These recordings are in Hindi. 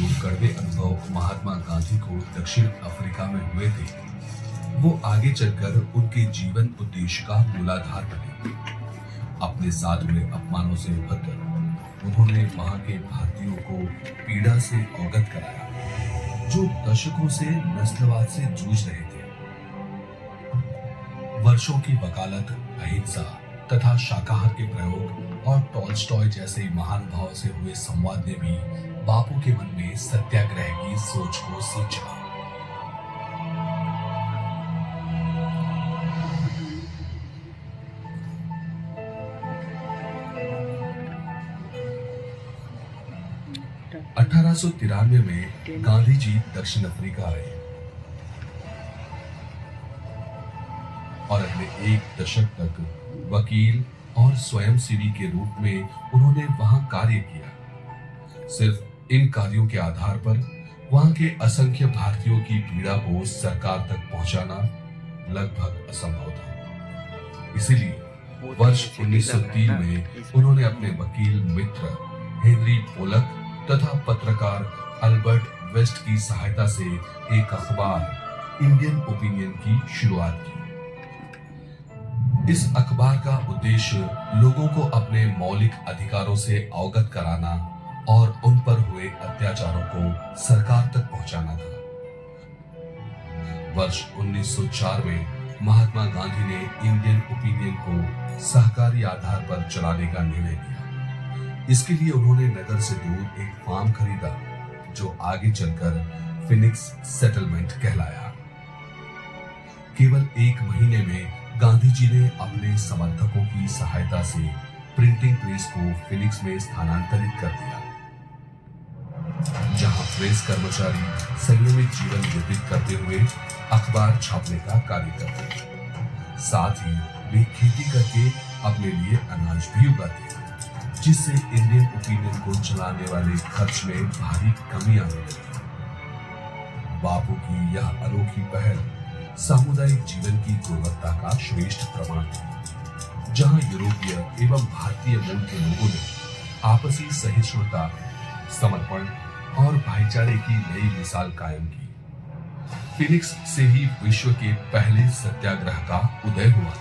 जो कड़वे अनुभव महात्मा गांधी को दक्षिण अफ्रीका में हुए थे, वो आगे चलकर उनके जीवन उद्देश्य का मूलाधार बने। अपने साथ हुए अपमानों से उभरकर उन्होंने वहां के भारतीयों को पीड़ा से अवगत कराया, जो दशकों से नस्लवाद से जूझ रहे थे। वर्षों की वकालत, अहिंसा तथा शाकाहार के प्रयोग और टॉलस्टॉय जैसे महानुभावों से हुए संवाद ने भी बापू के मन में सत्याग्रह की सोच को सींचा। अठारह सौ 93 में गांधी जी दक्षिण अफ्रीका आए और अगले एक दशक तक वकील और स्वयंसेवी के रूप में उन्होंने वहां कार्य किया। सिर्फ इन कार्यों के आधार पर वहां के असंख्य भारतीयों की पीड़ा को सरकार तक पहुंचाना लगभग असंभव था। इसीलिए वर्ष 1903 में उन्होंने अपने वकील मित्र हेनरी पोलक तथा पत्रकार अल्बर्ट वेस्ट की सहायता से एक अखबार इंडियन ओपिनियन की शुरुआत की। इस अखबार का उद्देश्य लोगों को अपने मौलिक अधिकारों से अवगत कराना और उन पर हुए अत्याचारों को सरकार तक पहुंचाना था। वर्ष 1904 में महात्मा गांधी ने इंडियन ओपिनियन को सहकारी आधार पर चलाने का निर्णय लिया। इसके लिए उन्होंने नगर से दूर एक फार्म खरीदा, जो आगे चलकर फिनिक्स सेटलमेंट कहलाया। केवल एक महीने में गांधी जी ने अपने समर्थकों की सहायता से प्रिंटिंग प्रेस को फिनिक्स में स्थानांतरित कर दिया, जहां प्रेस कर्मचारी संयमित जीवन व्यतीत करते हुए अखबार छापने का कार्य करते। साथ ही वे खेती करके अपने लिए अनाज भी उगाते, जिससे इंडियन ओपिनियन को चलाने वाले खर्च में भारी कमी आने लगी। बापू की यह अनोखी पहल सामुदायिक जीवन की गुणवत्ता का श्रेष्ठ प्रमाण है, जहां यूरोपीय एवं भारतीय मूल के लोगों ने आपसी सहिष्णुता, समर्पण और भाईचारे की नई मिसाल कायम की। फिनिक्स से ही विश्व के पहले सत्याग्रह का उदय हुआ,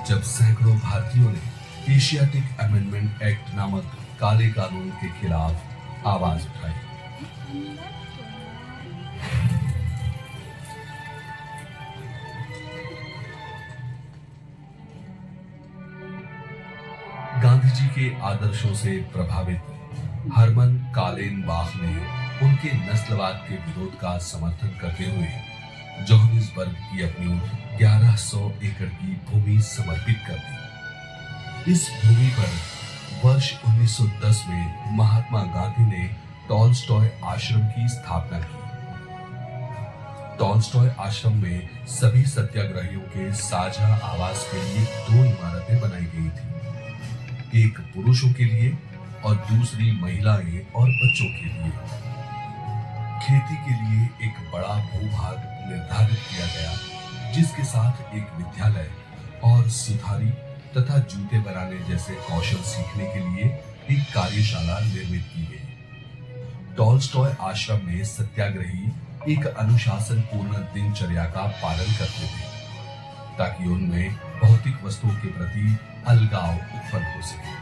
जब सैकड़ों भारतीयों ने एशियाटिक अमेंडमेंट एक्ट नामक काले कानून के खिलाफ आवाज उठाई। गांधी जी के आदर्शों से प्रभावित हरमन कालेनबाख ने उनके नस्लवाद के विरोध का समर्थन करते हुए जोहानिसबर्ग की अपनी 1100 एकड़ की भूमि समर्पित कर दी। इस भूमि पर वर्ष 1910 में महात्मा गांधी ने टॉलस्टॉय आश्रम की स्थापना की। टॉलस्टॉय आश्रम में सभी सत्याग्रहियों के साझा आवास के लिए 2 इमारतें बनाई गई थी, एक पुरुषों के लिए और दूसरी महिलाएं और बच्चों के लिए। खेती के लिए एक बड़ा भूभाग निर्धारित किया गया, जिसके साथ एक विद्यालय और सुथारी तथा जूते बनाने जैसे कौशल सीखने के लिए एक कार्यशाला निर्मित की गई। टॉलस्टॉय आश्रम में सत्याग्रही एक अनुशासन पूर्ण दिनचर्या का पालन करते थे, ताकि उनमें भौतिक वस्तुओं के प्रति अलगाव उत्पन्न हो सके।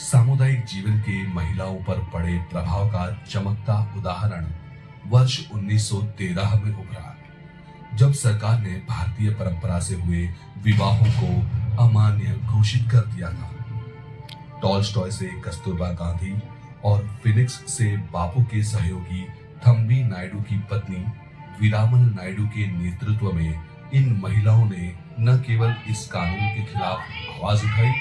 सामुदायिक जीवन के महिलाओं पर पड़े प्रभाव का चमकता उदाहरण वर्ष 1913 में उभरा, जब सरकार ने भारतीय परंपरा से हुए विवाहों को अमान्य घोषित कर दिया था। टॉलस्टॉय से कस्तूरबा गांधी और फिनिक्स से बापू के सहयोगी थम्बी नायडू की पत्नी वीरामल नायडू के नेतृत्व में इन महिलाओं ने न केवल इस कानून के खिलाफ आवाज उठाई,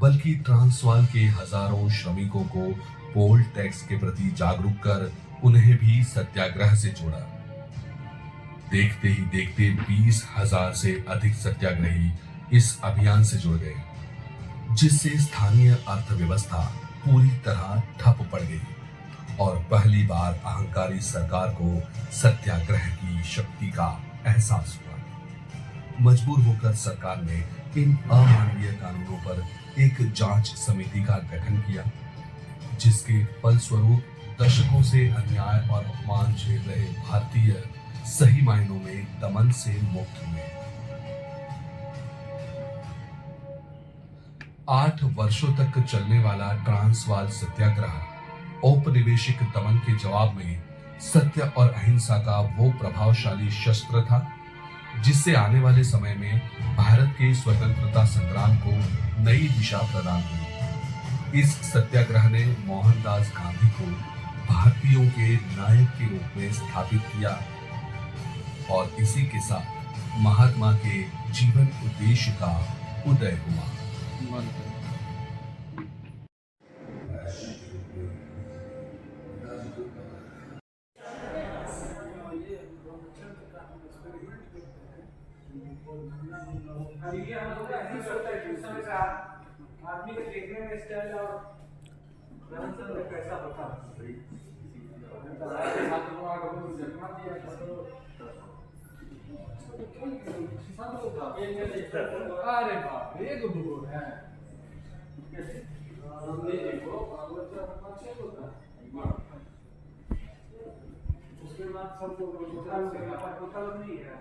बल्कि ट्रांसवाल के हजारों श्रमिकों को पोल टैक्स के प्रति जागरूक कर उन्हें भी सत्याग्रह से जोड़ा। देखते ही देखते 20,000 से अधिक सत्याग्रही इस अभियान से जुड़ गए, जिससे स्थानीय अर्थव्यवस्था पूरी तरह ठप पड़ गई और पहली बार अहंकारी सरकार को सत्याग्रह की शक्ति का एहसास हुआ। मजबूर होकर सरकार ने इन अमानवीय कानूनों पर एक जांच समिति का गठन किया, जिसके फलस्वरूप दशकों से अन्याय और अपमान झेल रहे भारतीय सही मायनों में दमन से मुक्त हुए। 8 वर्षों तक चलने वाला ट्रांसवाल सत्याग्रह औपनिवेशिक दमन के जवाब में सत्य और अहिंसा का वो प्रभावशाली शस्त्र था, जिससे आने वाले समय में भारत के स्वतंत्रता संग्राम को नई दिशा प्रदान हुई। इस सत्याग्रह ने मोहनदास गांधी को भारतीयों के नायक के रूप में स्थापित किया और इसी के साथ महात्मा के जीवन उद्देश्य का उदय हुआ। आदमी के देखने में स्टाइल और रहन सहन में कैसा होता है। अरे बाप रे, एक दो है उसके बाद सबको पता नहीं है।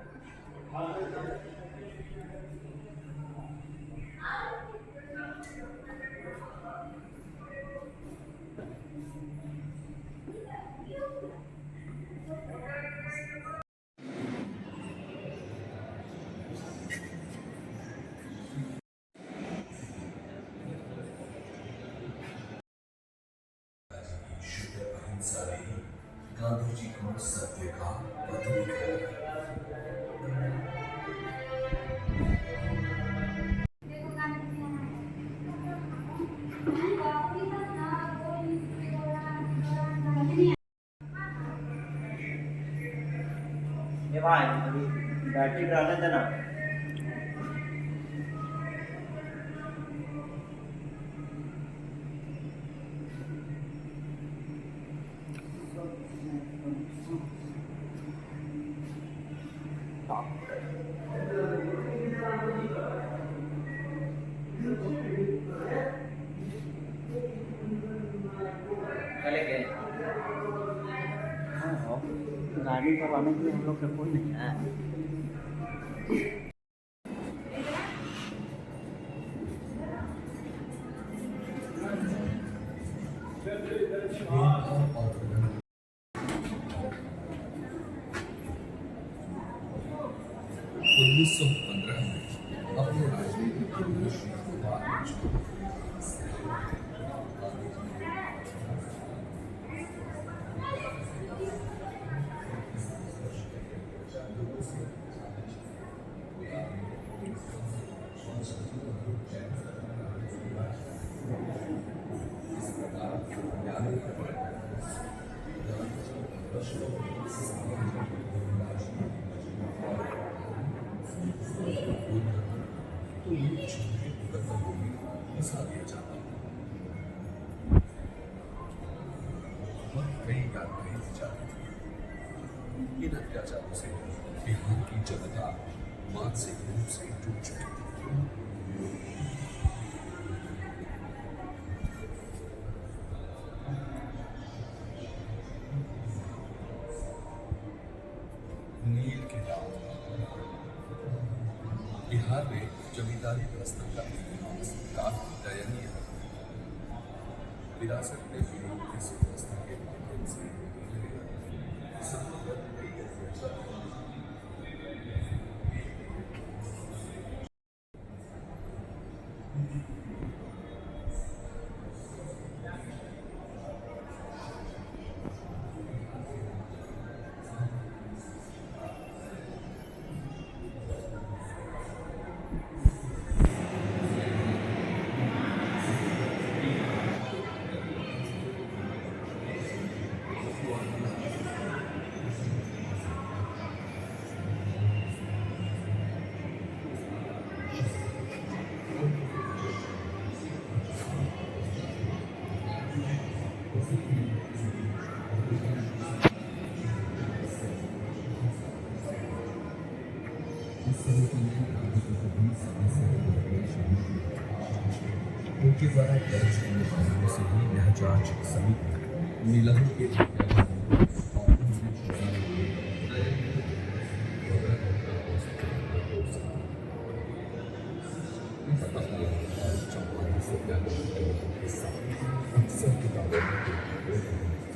गांधी जी को सत्य का पथ दिखाया। ये भाई बैटरी डालने देना। चले गए। हाँ, गाड़ी करवाने के लिए हम लोग का कोई नहीं है। उन्नीस सौ 15 में अपने राजनीतिक भविष्य को बाद तो ये छोटे खत्म होगी फंसा दिया जाता और कई यात्राएं दी जाती थी। इन अत्याचारों से बिहार की जनता मानसिक रूप से टूट चुकी थी। नील के दाग बिहार में जमींदारी व्यवस्था का इतिहास काफी दयनीय है। विरासत में मिली इस व्यवस्था के माध्यम से संपूर्ण कई अत्याचार उनके द्वारा दर्ज हुए मामलों से ही यह जांच समिति नीलम के हत्याकांड और उन्हें सजा दिए वगैरह हो सकती है। इस हत्या और चौपाई से ज्ञापन करने के साथ अक्सर किताबों में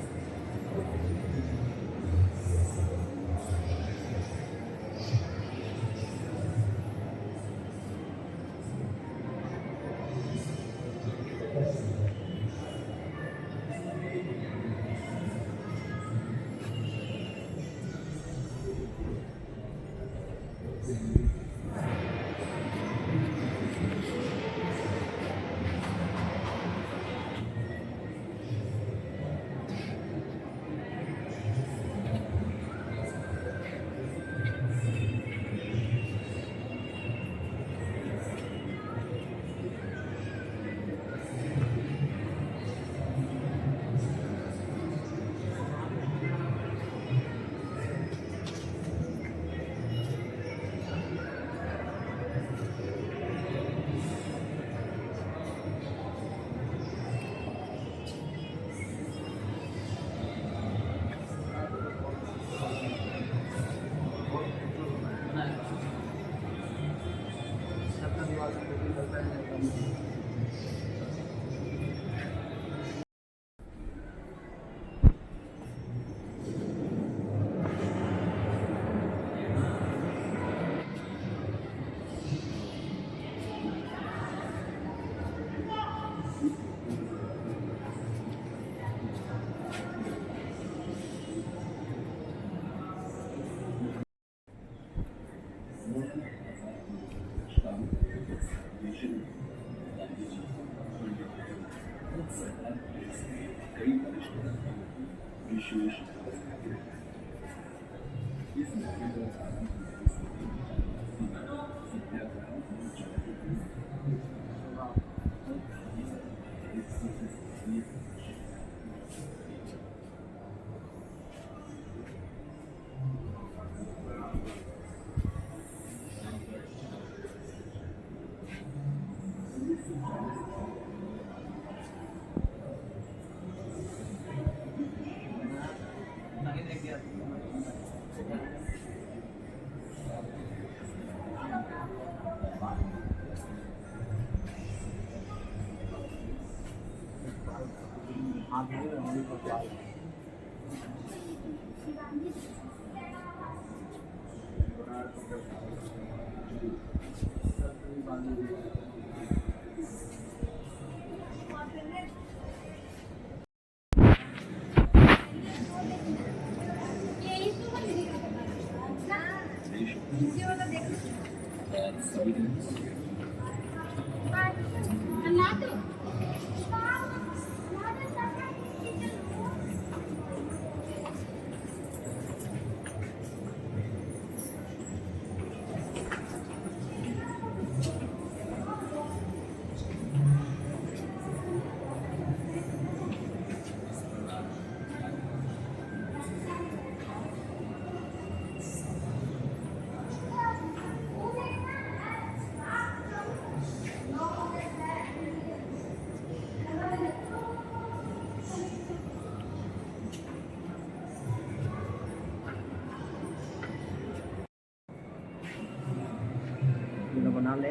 बना ले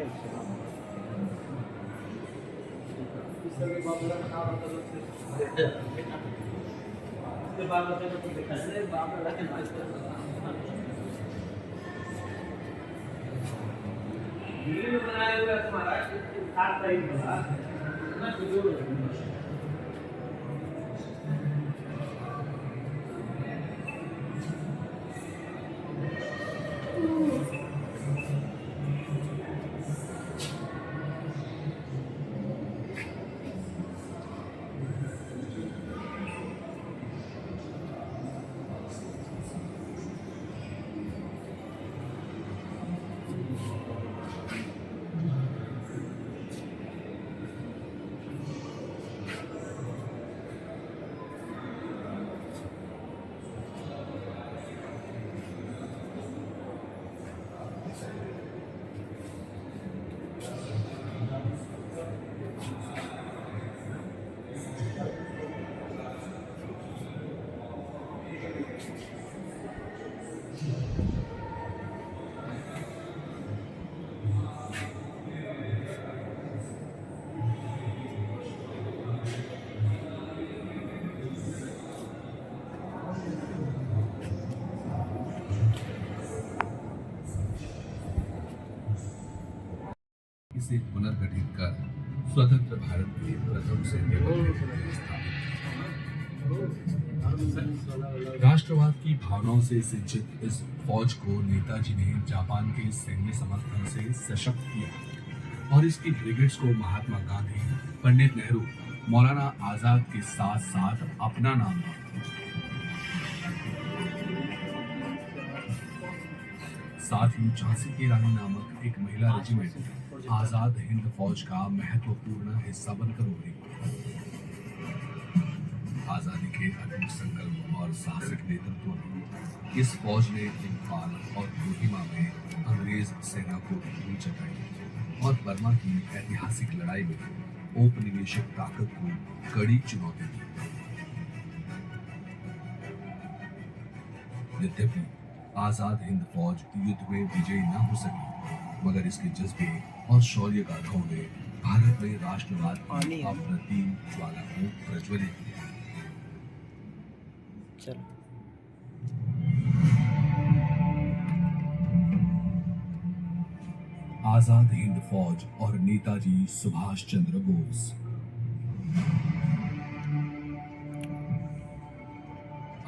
बनाया हुआ तुम्हारा 7 तारीख का इसे पुनर्गठित कर स्वतंत्र भारत के प्रथम सैन्य बल के रूप में स्थापित किया। राष्ट्रवाद की भावनाओं से सिंचित इस फौज को नेताजी ने जापान के सैन्य समर्थन से सशक्त किया और इसकी ब्रिगेड्स को महात्मा गांधी, पंडित नेहरू, मौलाना आजाद के साथ साथ अपना नाम दिया। साथ ही झांसी की रानी नामक एक महिला रेजिमेंट आजाद हिंद फौज का महत्वपूर्ण हिस्सा बनकर उभरी। आजादी के अटूट संकल्प और साहसिक नेतृत्व में इस फौज ने इम्फाल और कोहिमा में अंग्रेज सेना को धूल चटाई और बर्मा की ऐतिहासिक लड़ाई में औपनिवेशिक ताकत को कड़ी चुनौती दी। यद्यपि आजाद हिंद फौज युद्ध में विजयी न हो सकी, मगर इसके जज्बे और शौर्य गाथाओं ने भारत में राष्ट्रवाद की अप्रतिम ज्वाला को प्रज्वलित किया। चलो आजाद हिंद फौज और नेताजी सुभाष चंद्र बोस।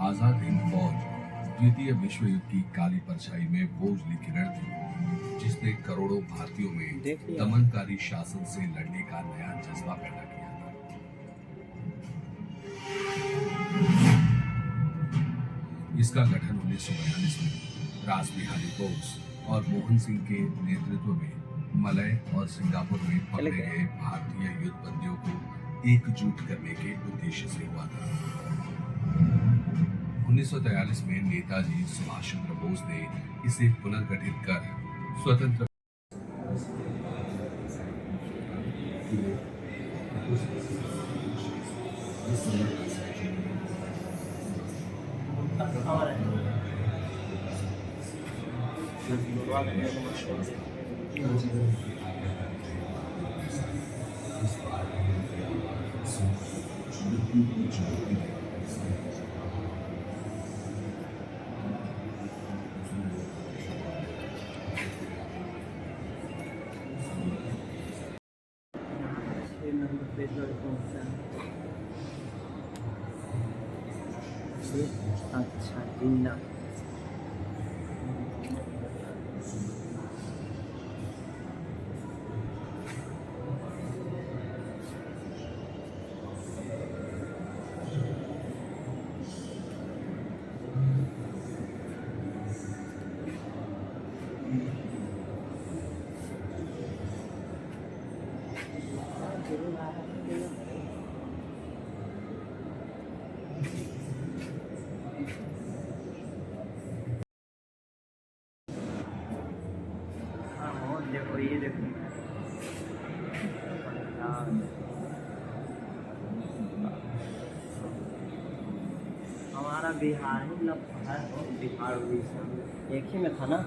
आजाद हिंद फौज द्वितीय विश्व युद्ध की काली परछाई में बोझली किरण थी, जिसने करोड़ों भारतीयों में दमनकारी शासन से लड़ने का नया जज्बा पैदा किया था। इसका गठन 1942 में रासबिहारी बोस और मोहन सिंह के नेतृत्व में मलय और सिंगापुर में पकड़े गए भारतीय युद्ध बंदियों को एकजुट करने के उद्देश्य से हुआ था। 1943 में नेताजी सुभाष चंद्र बोस ने इसे पुनर्गठित कर स्वतंत्र अच्छा जिन्ना देखो ये देखो हमारा बिहार ही लगता है, बिहार उड़ीसा एक ही में था ना।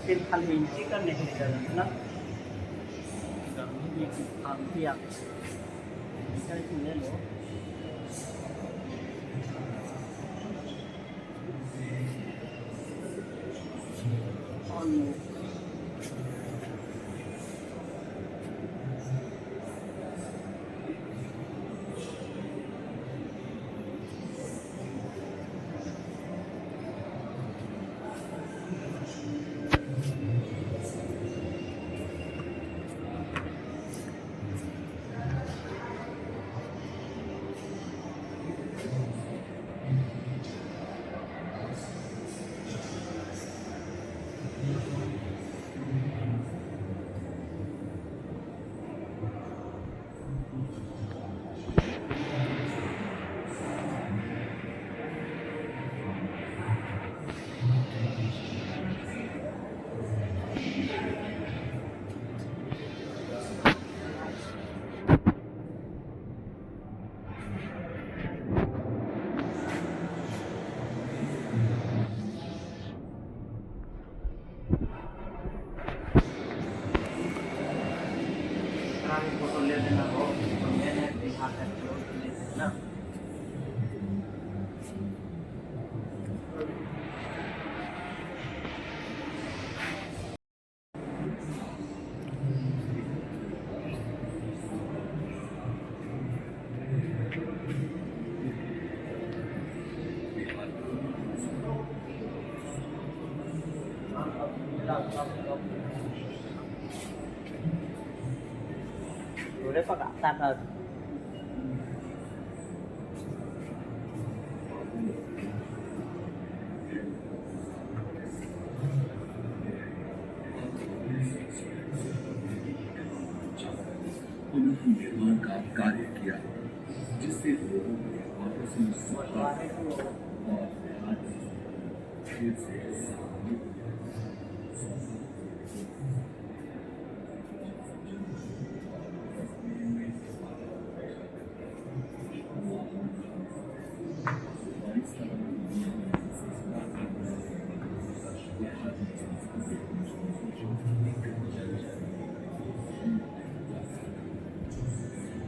फिर खाली एंट्री करने के लिए जाना है ना, ले लो। Boleh pak tak tahu. उन्होंने निर्माण का कार्य किया जिससे लोगों को आपस में सौहार्द और फिर से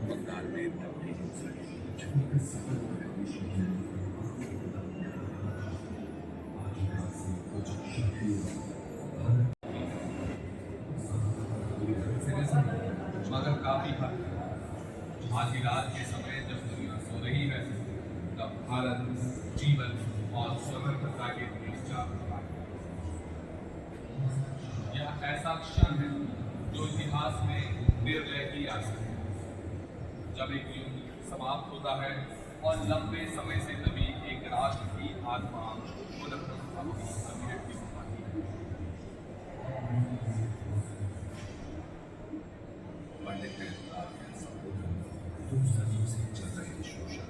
बंगाल में मगर काफी हद आधी रात के समय जब दुनिया सो रही है तब भारत जीवन और स्वतंत्रता के बीच जा रहा है। यह ऐसा क्षण है जो इतिहास में निर्णय की आ सकता है, जब एक युग समाप्त होता है और लंबे समय से दबी एक राष्ट्र की आत्मा पुनः अपनी अभिव्यक्ति पाती है। पंडित नेहरू का संबोधन 2 सदियों से चल रहे शोषण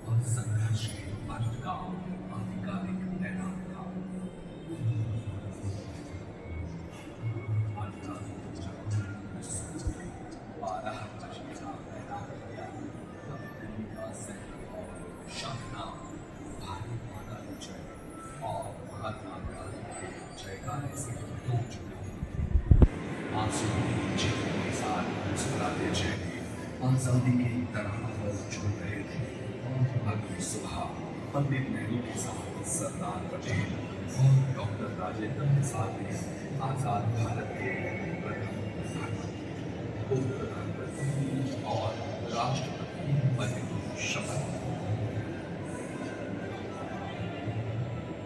और संघर्ष के अंत का आधिकारिक ऐलान था। और महात्मा गांधी के जयकारे से गूंज चुके थे। आंसू की चीखों के साथ मुस्कुराते चेहरे आजादी की तरह झूम रहे थे। अगली सुबह पंडित नेहरू के साथ सरदार पटेल और डॉक्टर राजेंद्र प्रसाद ने आजाद भारत के प्रथम प्रधानमंत्री, उप प्रधानमंत्री और राष्ट्रपति बनने की शपथ ली।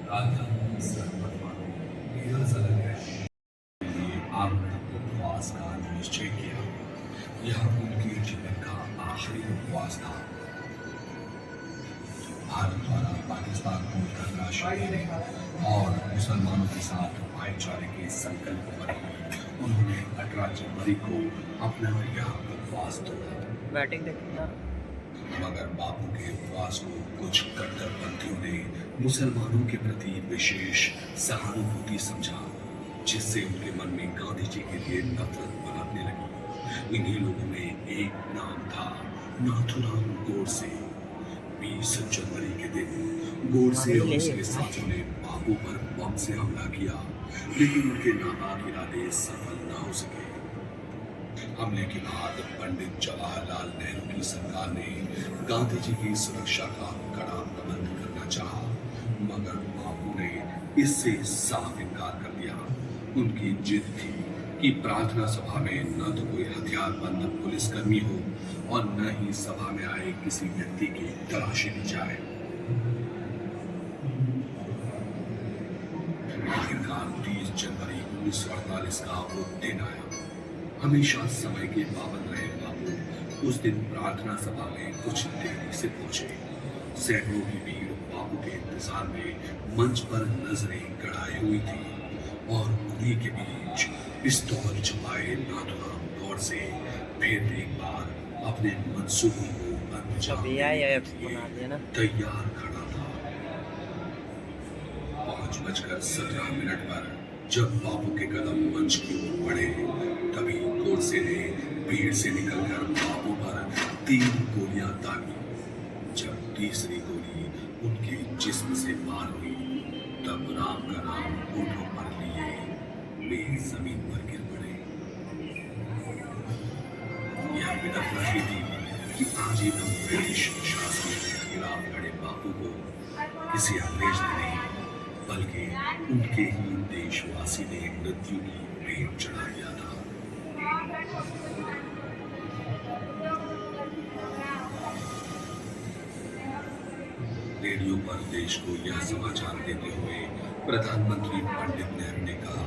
राजधानी सर्वमान्य अलग है उपवास का निश्चय किया। यह उनके जीवन का आखिरी उपवास था। भारत द्वारा पाकिस्तान को धनराशि देने और मुसलमानों के साथ भाईचारे के संकल्प पर उन्होंने 18 जनवरी को अपना यह उपवास तोड़ा। बैटिंग देखना मगर बापू के उपवास को कुछ कट्टरपंथियों ने मुसलमानों के प्रति विशेष सहानुभूति समझा, जिससे उनके मन में गांधी जी के लिए नफरत पनपने लगी। इन्हीं लोगों में एक नाम था नाथूराम गोडसे। 20 जनवरी के दिन गोडसे और उसके साथियों ने बापू पर बम से हमला किया, लेकिन उनके नापाक इरादे सफल न हो सके। हमले के बाद पंडित जवाहरलाल नेहरू की सरकार ने गांधी जी की सुरक्षा का कड़ा प्रबंध करना चाहा, मगर बापू ने इससे साफ इनकार कर दिया। उनकी जिद थी कि प्रार्थना सभा में न तो कोई हथियारबंद पुलिसकर्मी हो और न ही सभा में आए किसी व्यक्ति की तलाशी ली जाए। आखिरकार 30 जनवरी 1948 का वो दिन आया। हमेशा समय के पाबंद रहे बापू उस दिन प्रार्थना सभा में कुछ देरी से पहुंचे। सैकड़ों की भीड़ बापू के इंतजार में मंच पर नजरें गड़ाई हुई थी और उन्हीं के बीच पिस्तौल छुपाए नाथूराम गोडसे फिर एक बार अपने मंसूबों को अंजाम देने के लिए तैयार खड़ा था। 5:17 पर जब बापू के कदम मंच की ओर बढ़े, तभी गोडसे ने भीड़ से निकलकर बापू पर 3 गोलियां दागी। जब तीसरी गोली उनके जिस्म से पार हुई, तब राम का नाम होठों पर लिए वे जमीन पर गिर पड़े। यह विडंबना ही थी कि आजीवन ब्रिटिश शासन के खिलाफ लड़े बापू को किसी अंग्रेज ने नहीं, बल्कि उनके ही देशवासी ने मृत्यु की भेंट चढ़ा दिया था। रेडियो पर देश को यह समाचार देते हुए प्रधानमंत्री पंडित नेहरू ने कहा,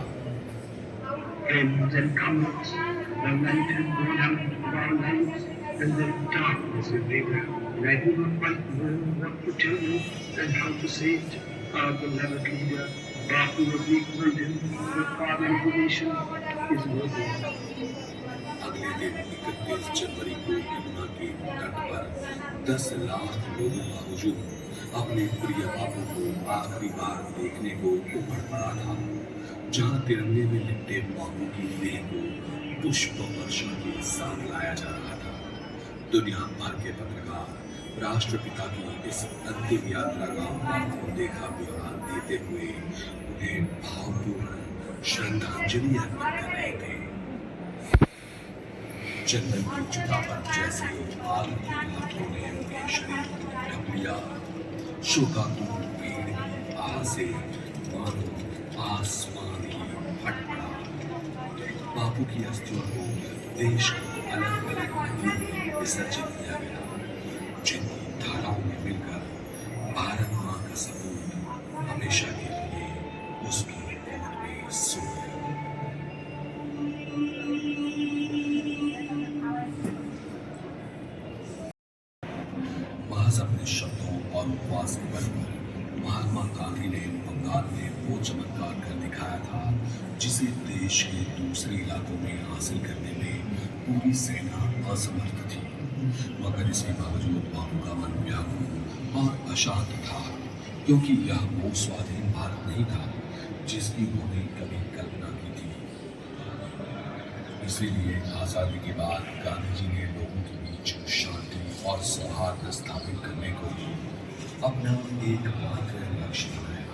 ends and comets, the light has gone out of our lives, and the darkness is bigger. And I do not quite know what to tell you and how to say it. Our beloved leader, Bapu of the Golden, the father of the nation, is worthy. अगले दिन 31 जनवरी को यमुना के तट पर 10 लाख लोगों का हुजूम अपने प्रिय बापू को आखिरी बार देखने को उमड़ पड़ा था, जहां तिरंगे में लिपटे बापू की देह को पुष्प वर्षा के साथ लाया जा रहा था। दुनिया भर के पत्रकार राष्ट्रपिता की इस अंतिम यात्रा का आंखों देखा ब्यौरा देते हुए उन्हें भावपूर्ण श्रद्धांजलि अर्पित कर रहे थे। चंदन की चिता पर जैसे आग की लपटों ने उनके शरीर को ढक लिया, शोकाकुल भीड़ की आह से मानो आसमान ही फट पड़ा। बापू की अस्थियों को देश की अलग अलग नदियों में विसर्जित किया गया, जिनकी धाराओं में मिलकर भारत माँ का सपूत हमेशा के लिए उसकी गोद में सो गया। महज अपने शब्दों और उपवास के बल पर महात्मा गांधी ने बंगाल में वो चमत्कार कर दिखाया था, जिसे देश के दूसरे इलाकों में हासिल करने में पूरी सेना असमर्थ थी। मगर इसके बावजूद बापू का मन व्याकुल और अशांत था, क्योंकि यह वो स्वाधीन भारत नहीं था जिसकी उन्होंने कभी कल्पना की थी। इसीलिए आजादी के बाद गांधी जी ने लोगों के बीच शांति और सौहार्द स्थापित करने को अपना एकमात्र लक्ष्य बनाया।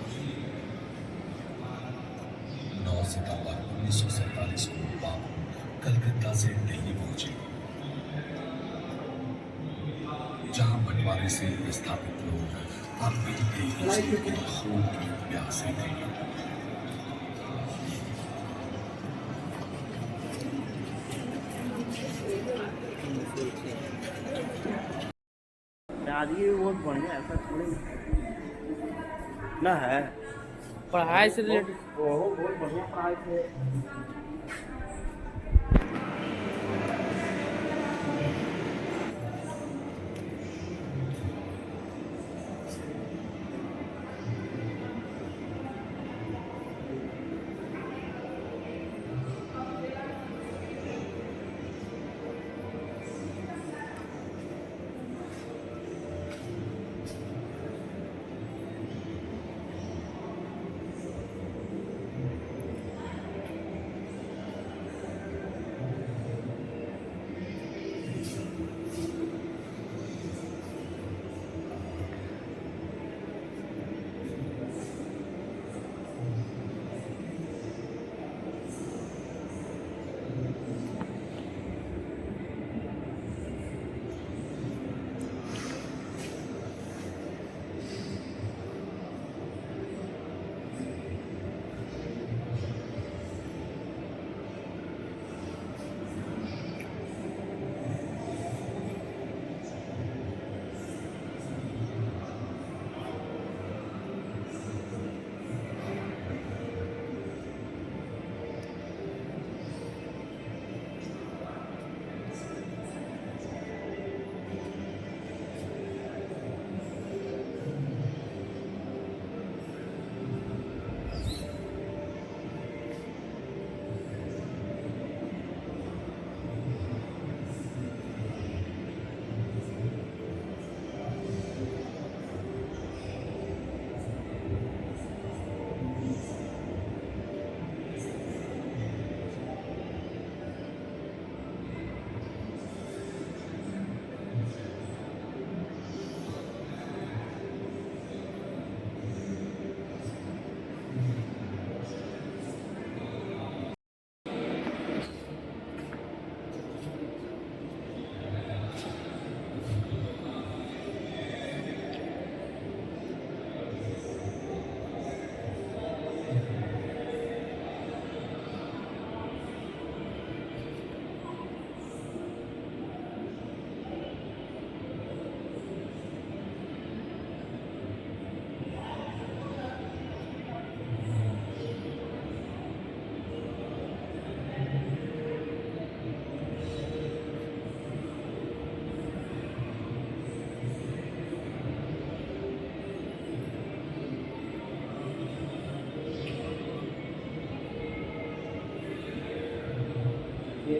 9 सितंबर 1947 को बापू कलकत्ता से दिल्ली पहुंचे, जहां बंटवारे से विस्थापित लोग अब भी एक दूसरे के खून की प्यासे थे। आदमी बहुत बढ़िया, ऐसा थोड़ी ना है। पढ़ाई से रिलेटेड बहुत बढ़िया पढ़ाई से।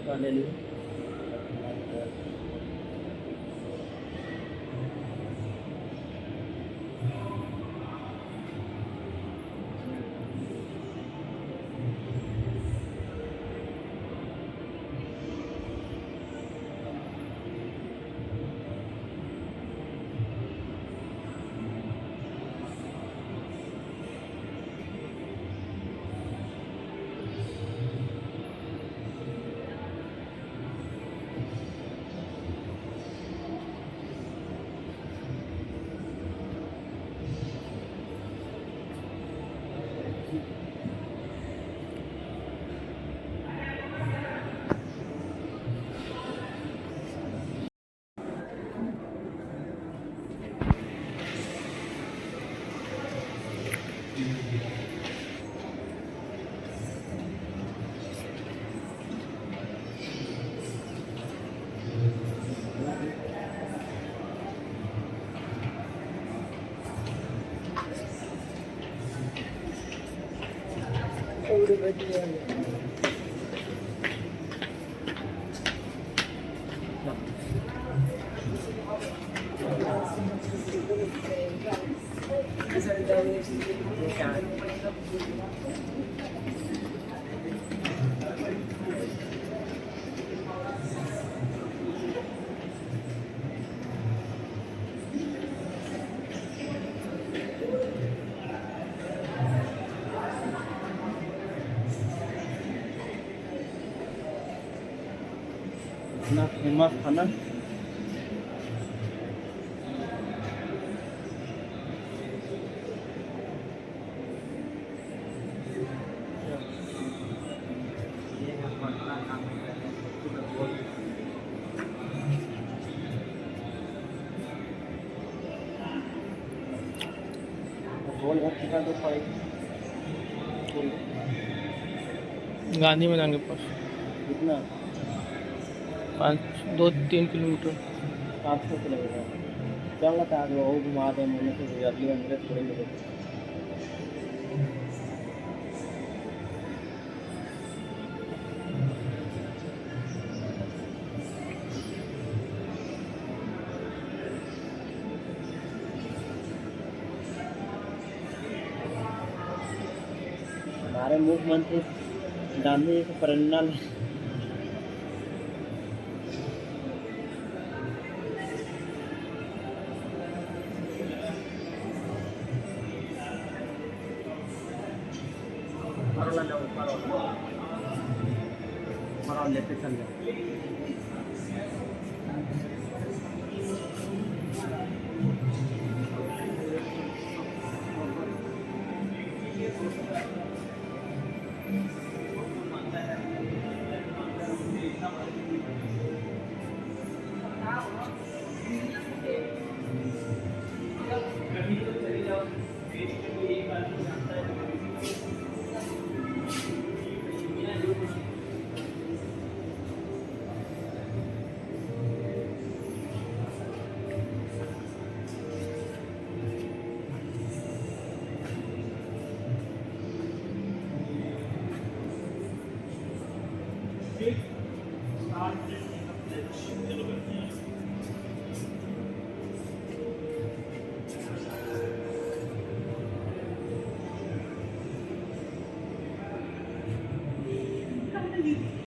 का ले लियो। इतना फेमस था ना। रोल भर कितना तो गांधी मैदान के पास कितना 2-3 किलोमीटर। 500 किलोमीटर चल रहा था। वो घुमा दे मैंने तो गुजरली में मेरे थोड़े मिले। हमारे मुख्यमंत्री गांधी जी से प्रेरणा ले। लेते चल